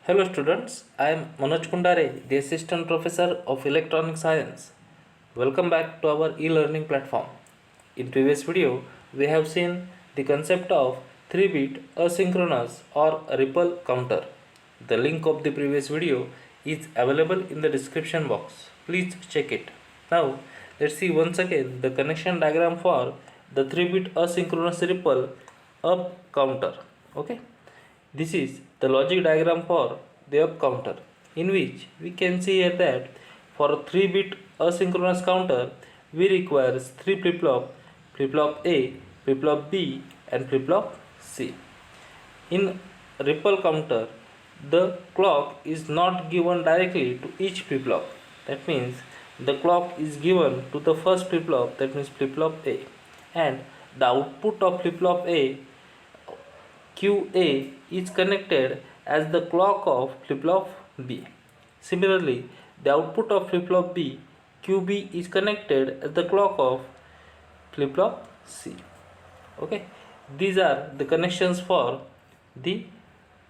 Hello students, I am Manoj Kundare, the Assistant Professor of Electronic Science. Welcome back to our e-learning platform. In previous video, we have seen the concept of 3-bit asynchronous or ripple counter. The link of the previous video is available in the description box. Please check it. Now, let's see once again the connection diagram for the 3-bit asynchronous ripple up counter. Okay. This is the logic diagram for the up counter, in which we can see here that for a 3-bit asynchronous counter we require 3 flip flop A, flip flop B and flip flop C. In ripple counter, the clock is not given directly to each flip flop. That means the clock is given to the first flip flop, that means flip flop A, and the output of flip flop A QA is connected as the clock of flip-flop B. Similarly, the output of flip-flop B QB is connected as the clock of flip-flop C. Okay, these are the connections for the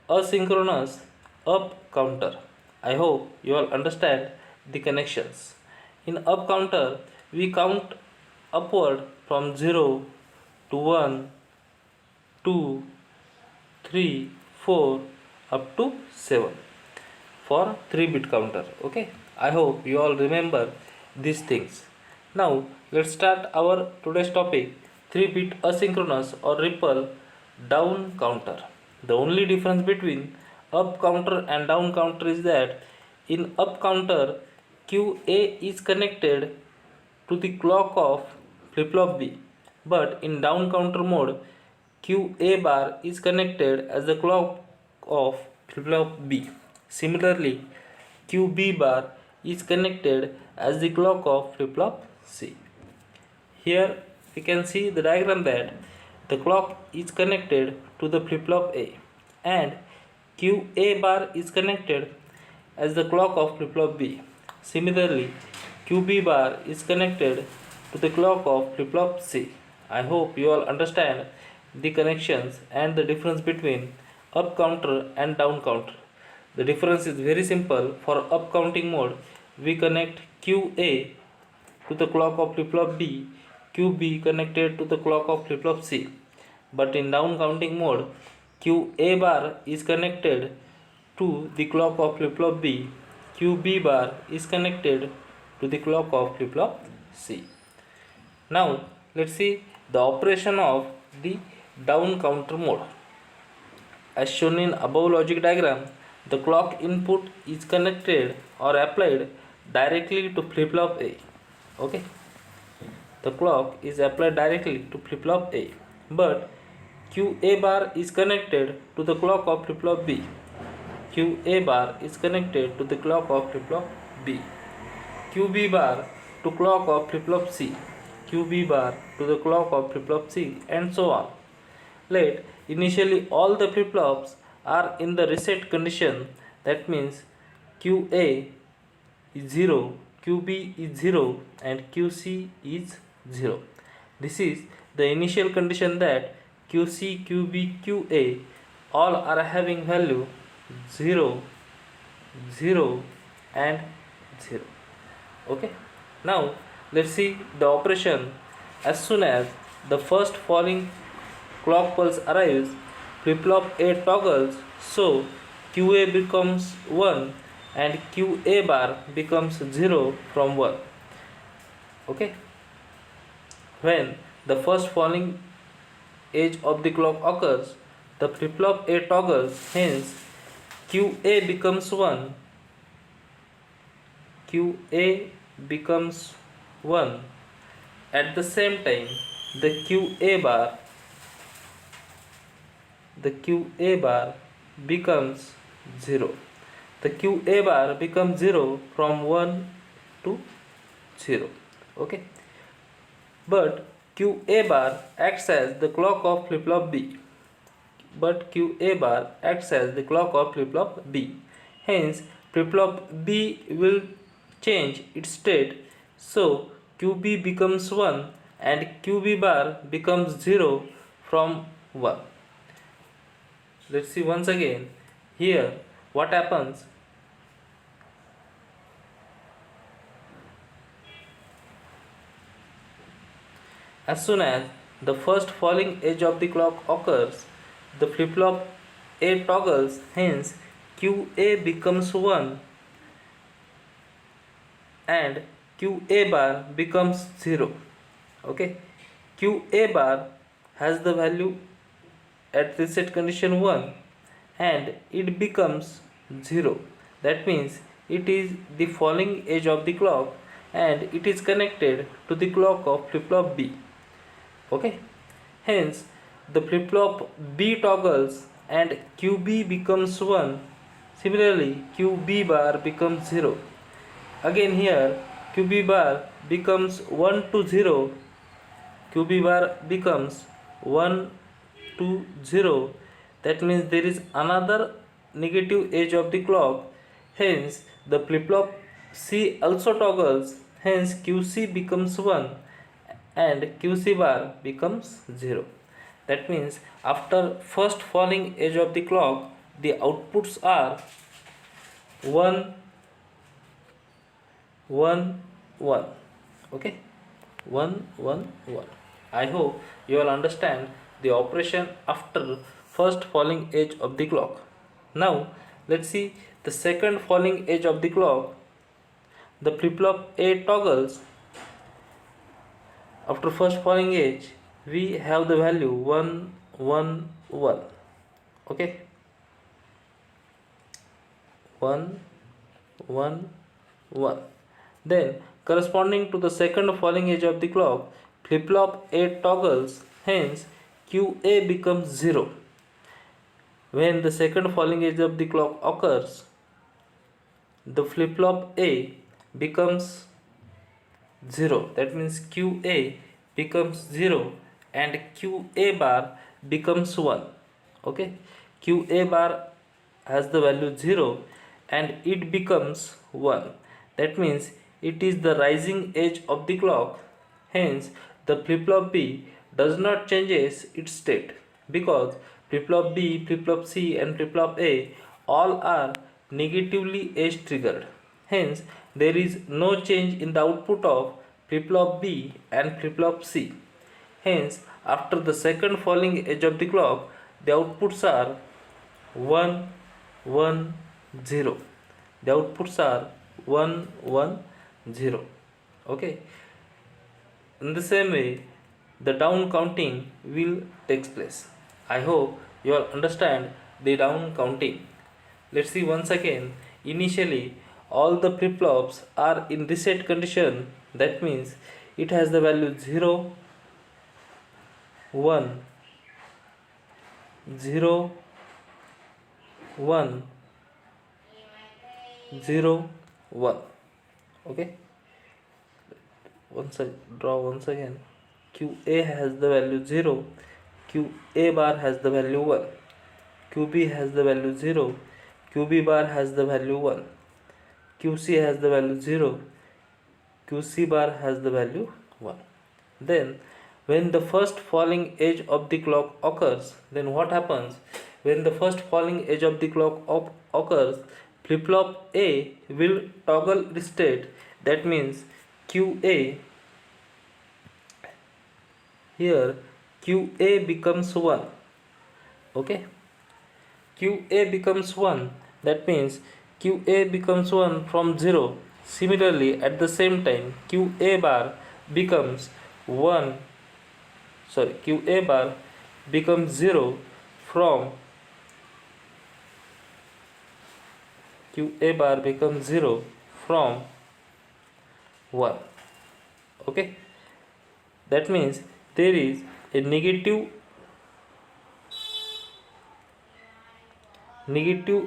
asynchronous up counter. I hope you all understand the connections. In up counter, we count upward from 0 to 1, 2, 3, 4 up to 7 for 3-bit counter. Okay, I hope you all remember these things. Now let's start our today's topic, 3-bit asynchronous or ripple down counter. The only difference between up counter and down counter is that in up counter QA is connected to the clock of flip flop B, but in down counter mode QA bar is connected as the clock of flip flop B. Similarly, QB bar is connected as the clock of flip flop C. Here we can see the diagram that the clock is connected to the flip flop A and QA bar is connected as the clock of flip flop B. Similarly, QB bar is connected to the clock of flip flop C. I hope you all understand the connections and the difference between up counter and down counter. The difference is very simple. For up counting mode, we connect QA to the clock of flip flop B, QB connected to the clock of flip flop C. But in down counting mode, QA bar is connected to the clock of flip flop B, QB bar is connected to the clock of flip flop C. Now let's see the operation of the down counter mode. As shown in above logic diagram, the clock input is connected or applied directly to flip flop A. Okay, the clock is applied directly to flip flop A, but QA bar is connected to the clock of flip flop B. QA bar is connected to the clock of flip flop B. QB bar to clock of flip flop C. QB bar to the clock of flip flop C, and so on. Let initially all the flip flops are in the reset condition, that means QA is 0, QB is 0 and QC is 0. This is the initial condition that QC, QB, QA all are having value 0, 0 and 0. Okay, now let's see the operation. As soon as the first falling clock pulse arrives, flip flop A toggles, so QA becomes 1 and QA bar becomes 0 from 1. Okay, when the first falling edge of the clock occurs, the flip flop A toggles, hence QA becomes 1, QA becomes 1. At the same time, the QA bar becomes 0. The QA bar becomes 0 from 1 to 0. Okay, but QA bar acts as the clock of flip flop B. Hence, flip flop B will change its state, so QB becomes 1 and QB bar becomes 0 from 1. Let's see once again. Here what happens? As soon as the first falling edge of the clock occurs, the flip-flop A toggles, hence QA becomes 1 and QA bar becomes 0. Okay, QA bar has the value at reset condition 1 and it becomes 0. That means it is the falling edge of the clock and it is connected to the clock of flip-flop B. Okay, hence the flip-flop B toggles and QB becomes 1. Similarly, QB bar becomes 0. Again here QB bar becomes 1 to 0. QB bar becomes 1 to 0. That means there is another negative edge of the clock. Hence the flip-flop C also toggles. Hence QC becomes 1 and QC bar becomes 0. That means after first falling edge of the clock, the outputs are 1 1 1. Okay, 1 1 1. I hope you all understand the operation after first falling edge of the clock. Now let's see the second falling edge of the clock. The flip-flop A toggles. After first falling edge, we have the value 1 1 1. Okay, 1 1 1. Then corresponding to the second falling edge of the clock, flip-flop A toggles, hence QA becomes 0. When the second falling edge of the clock occurs, the flip-flop A becomes 0. That means QA becomes 0 and QA bar becomes 1. Okay, QA bar has the value 0 and it becomes 1. That means it is the rising edge of the clock. Hence the flip-flop B does not changes its state because flip-flop B, flip-flop C and flip-flop A all are negatively edge triggered. Hence there is no change in the output of flip-flop B and flip-flop C. Hence after the second falling edge of the clock, the outputs are 1 1 0. The outputs are 1 1 0. Okay, in the same way the down counting will take place. I hope you all understand the down counting. Let's see once again. Initially all the flip-flops are in reset condition. That means it has the value 0 1 0 1 0 1. Okay, once I draw once again, QA has the value 0, QA bar has the value 1, QB has the value 0, QB bar has the value 1, QC has the value 0, QC bar has the value 1. Then when the first falling edge of the clock occurs, then what happens? When the first falling edge of the clock occurs, flip-flop A will toggle the state. That means QA, here QA becomes 1. Okay, QA becomes 1. That means QA becomes 1 from 0. Similarly at the same time QA bar becomes 1, QA bar becomes 0 from QA bar becomes 0 from 1. Okay, that means there is a negative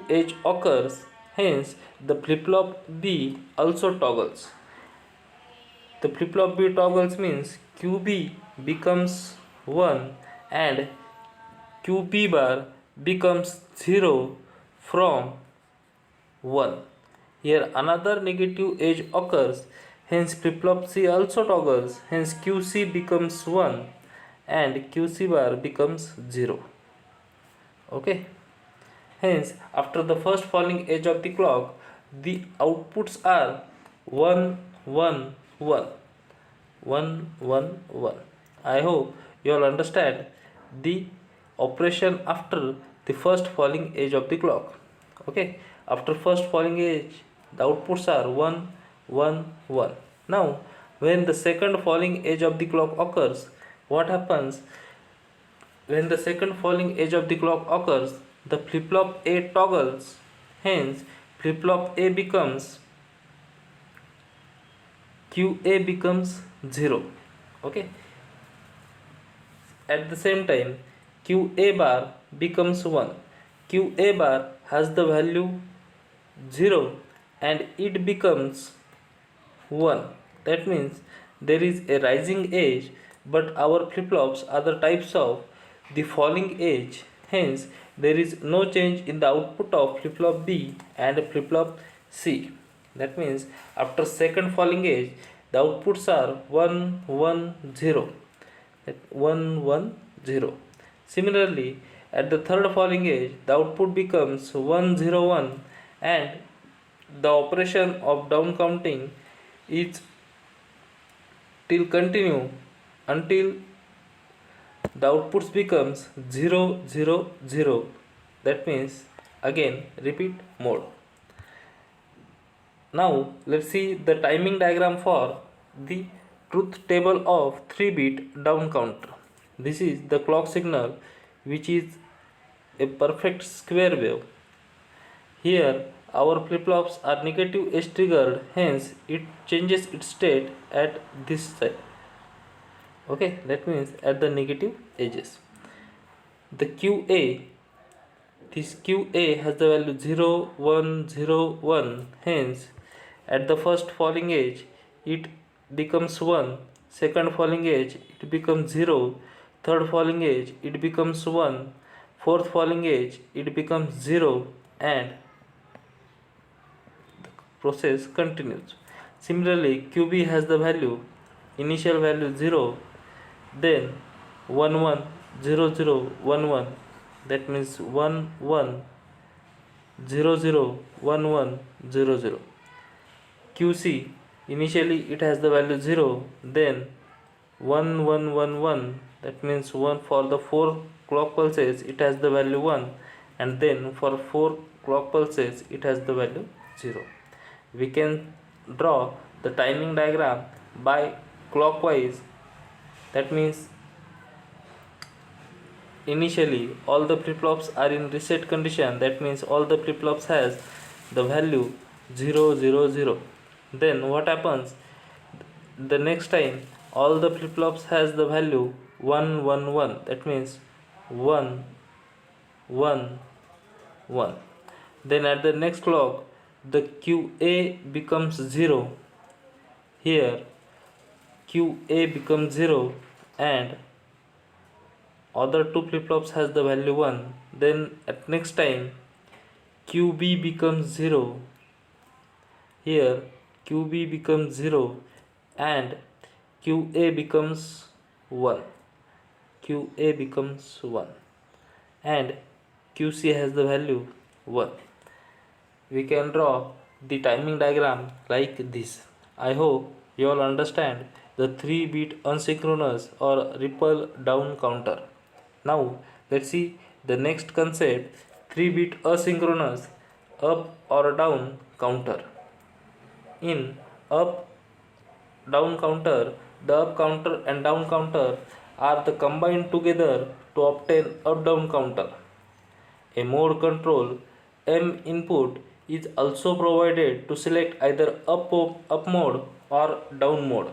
edge occurs. Hence the flip-flop B also toggles. The flip-flop B toggles means QB becomes 1 and QB bar becomes 0 from 1. Here another negative edge occurs. Hence flip-flop C also toggles. Hence QC becomes 1 and QC bar becomes 0. Okay, Hence, after the first falling edge of the clock, the outputs are 1 1 1 1 1 1. I hope you all understand the operation after the first falling edge of the clock. Okay, after first falling edge, the outputs are 1 1 1. Now, when the second falling edge of the clock occurs, what happens? When the second falling edge of the clock occurs, the flip flop A toggles. Hence, flip flop A becomes QA becomes 0. Okay. At the same time, QA bar becomes 1. QA bar has the value 0 and it becomes 1. That means there is a rising edge, but our flip flops are the types of the falling edge. Hence, there is no change in the output of flip flop B and flip flop C. That means after second falling edge, the outputs are 1 1 0. 1 1 0. Similarly, at the third falling edge, the output becomes 1 0 1 and the operation of down counting is till continue until the outputs becomes 0 0 0. That means again repeat mode. Now let's see the timing diagram for the truth table of 3-bit down counter. This is the clock signal, which is a perfect square wave. Here our flip-flops are negative edge triggered, hence it changes its state at this side. Okay, that means at the negative edges. The QA, this QA has the value 0 1 0 1, hence at the first falling edge it becomes 1, second falling edge it becomes 0, third falling edge it becomes 1, fourth falling edge it becomes 0, and the process continues. Similarly, QB has the value initial value 0, then 1 1 0 0 1 1, that means 1 1 0 0 1 1 0 0. QC initially it has the value 0, then 1 1 1 1, that means 1 for the 4 clock pulses it has the value 1, and then for 4 clock pulses it has the value 0. We can draw the timing diagram by clockwise. That means initially all the flip-flops are in reset condition, that means all the flip-flops has the value 0 0 0. Then what happens? The next time all the flip-flops has the value 1 1 1, that means 1 1 1. Then at the next clock the QA becomes 0. Here QA becomes 0 and other two flip-flops has the value 1. Then at next time QB becomes 0. Here QB becomes 0 and QA becomes 1. QA becomes 1 and QC has the value 1. We can draw the timing diagram like this. I hope you all understand the 3-bit asynchronous or ripple down counter. Now let's see the next concept, 3-bit asynchronous up or down counter. In up down counter, the up counter and down counter are the combined together to obtain up down counter. A mode control M input is also provided to select either up mode or down mode.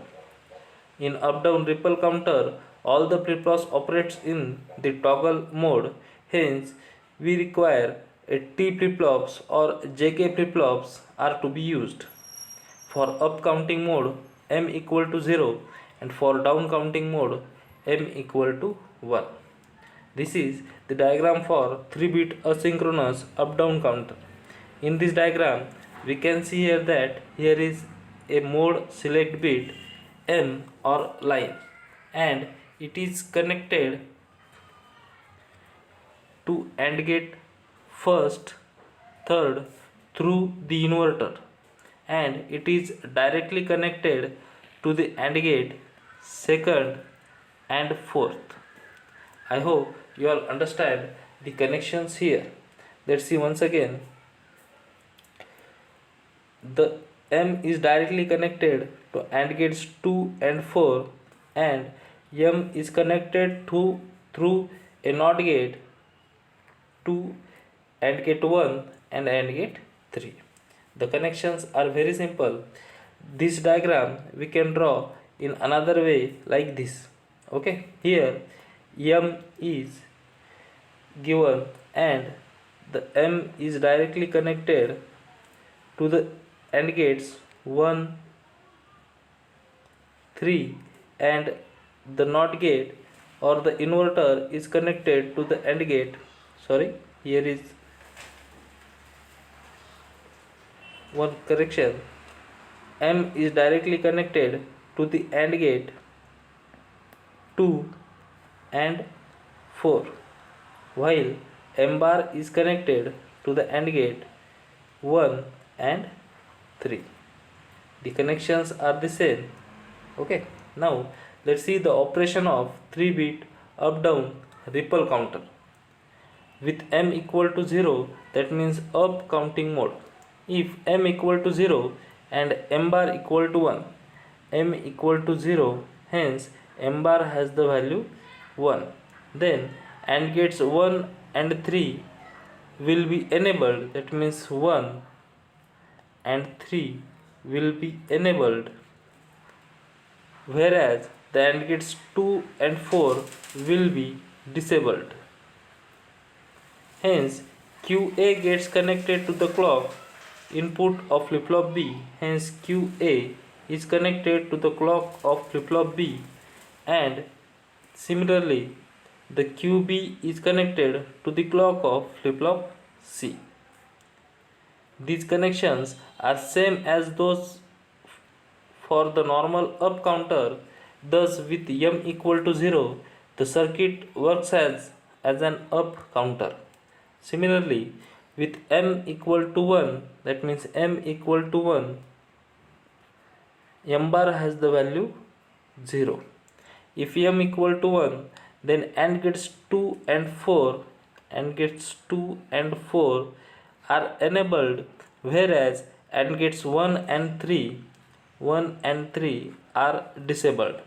In up down ripple counter, all the flip-flops operates in the toggle mode, hence we require a T flip-flops or JK flip-flops are to be used. For up counting mode M equal to 0 and for down counting mode M equal to 1. This is the diagram for 3-bit asynchronous up down counter. In this diagram we can see here that here is a mode select bit M or line, and it is connected to AND gate first, third through the inverter, and it is directly connected to the AND gate second and fourth. I hope you all understand the connections here. Let's see once again. The M is directly connected to AND gates 2 and 4, and M is connected to through a NOT gate 2, AND gate 1 and AND gate 3. The connections are very simple. This diagram we can draw in another way like this. Okay, here M is given and the M is directly connected to the AND gates 1, 3, and the NOT gate or the inverter is connected to the AND gate. Sorry, here is one correction. M is directly connected to the AND gate 2 and 4, while M bar is connected to the AND gate 1 and 3. The connections are the same. Okay, now let's see the operation of 3-bit up down ripple counter. With M equal to 0, that means up counting mode. If M equal to 0 and M bar equal to 1, M equal to 0, hence M bar has the value 1. Then AND gates 1 and 3 will be enabled, that means 1 and 3 will be enabled, whereas the AND gates 2 and 4 will be disabled. Hence QA gets connected to the clock input of flip-flop B. Hence QA is connected to the clock of flip-flop B, and similarly the QB is connected to the clock of flip-flop C. These connections are same as those for the normal up counter. Thus with M equal to 0, the circuit works as an up counter. Similarly with M equal to 1, that means M equal to 1, M bar has the value 0. If M equal to 1, then AND gates 2 and 4, AND gates 2 and 4 are enabled, whereas AND gates 1 and 3 are disabled.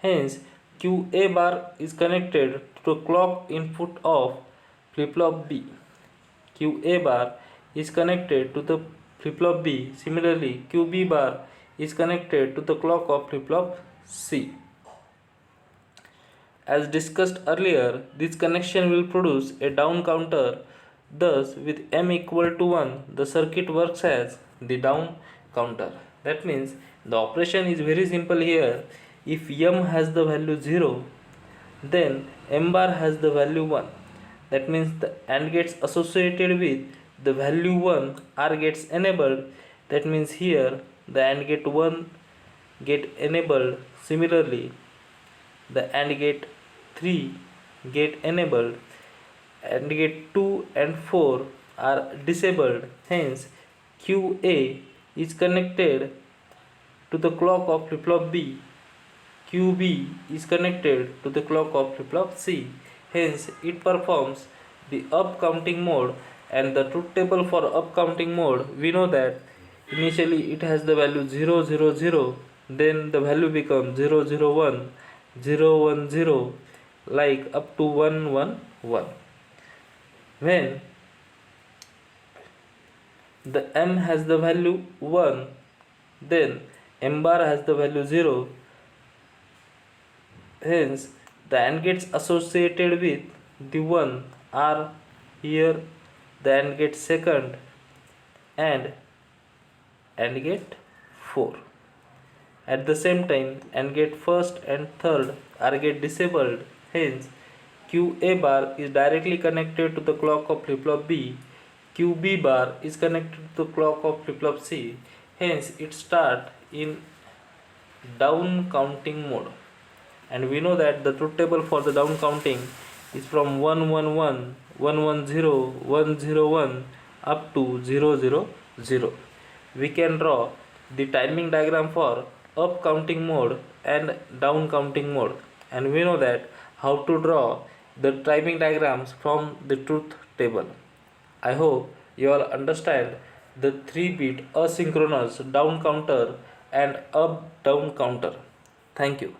Hence QA bar is connected to the clock input of flip-flop B. QA bar is connected to the flip-flop B. Similarly QB bar is connected to the clock of flip-flop C. As discussed earlier, this connection will produce a down counter. Thus with M equal to 1, the circuit works as the down counter. That means the operation is very simple here. If M has the value 0, then M bar has the value 1. That means the AND gates associated with the value 1 are gets enabled. That means here the AND gate 1 get enabled. Similarly the AND gate 3 get enabled. AND gate 2 and 4 are disabled. Hence QA is connected to the clock of flip-flop B. QB is connected to the clock of flip-flop C. Hence it performs the up counting mode, and the truth table for up counting mode, we know that initially it has the value 0 0 0, then the value becomes 0 0 1, 0 1 0, like up to 1 1 1. When the M has the value 1, then M bar has the value 0. Hence the AND gates associated with the 1 are here the AND gate second and AND gate 4. At the same time AND gate first and third are get disabled. Hence QA bar is directly connected to the clock of flip-flop B. QB bar is connected to the clock of flip-flop C. Hence it start in down counting mode, and we know that the truth table for the down counting is from 1 1 1, 110 101 up to 000. We can draw the timing diagram for up counting mode and down counting mode, and we know that how to draw the timing diagrams from the truth table. I hope you all understand the 3-bit asynchronous down counter and up down counter. Thank you.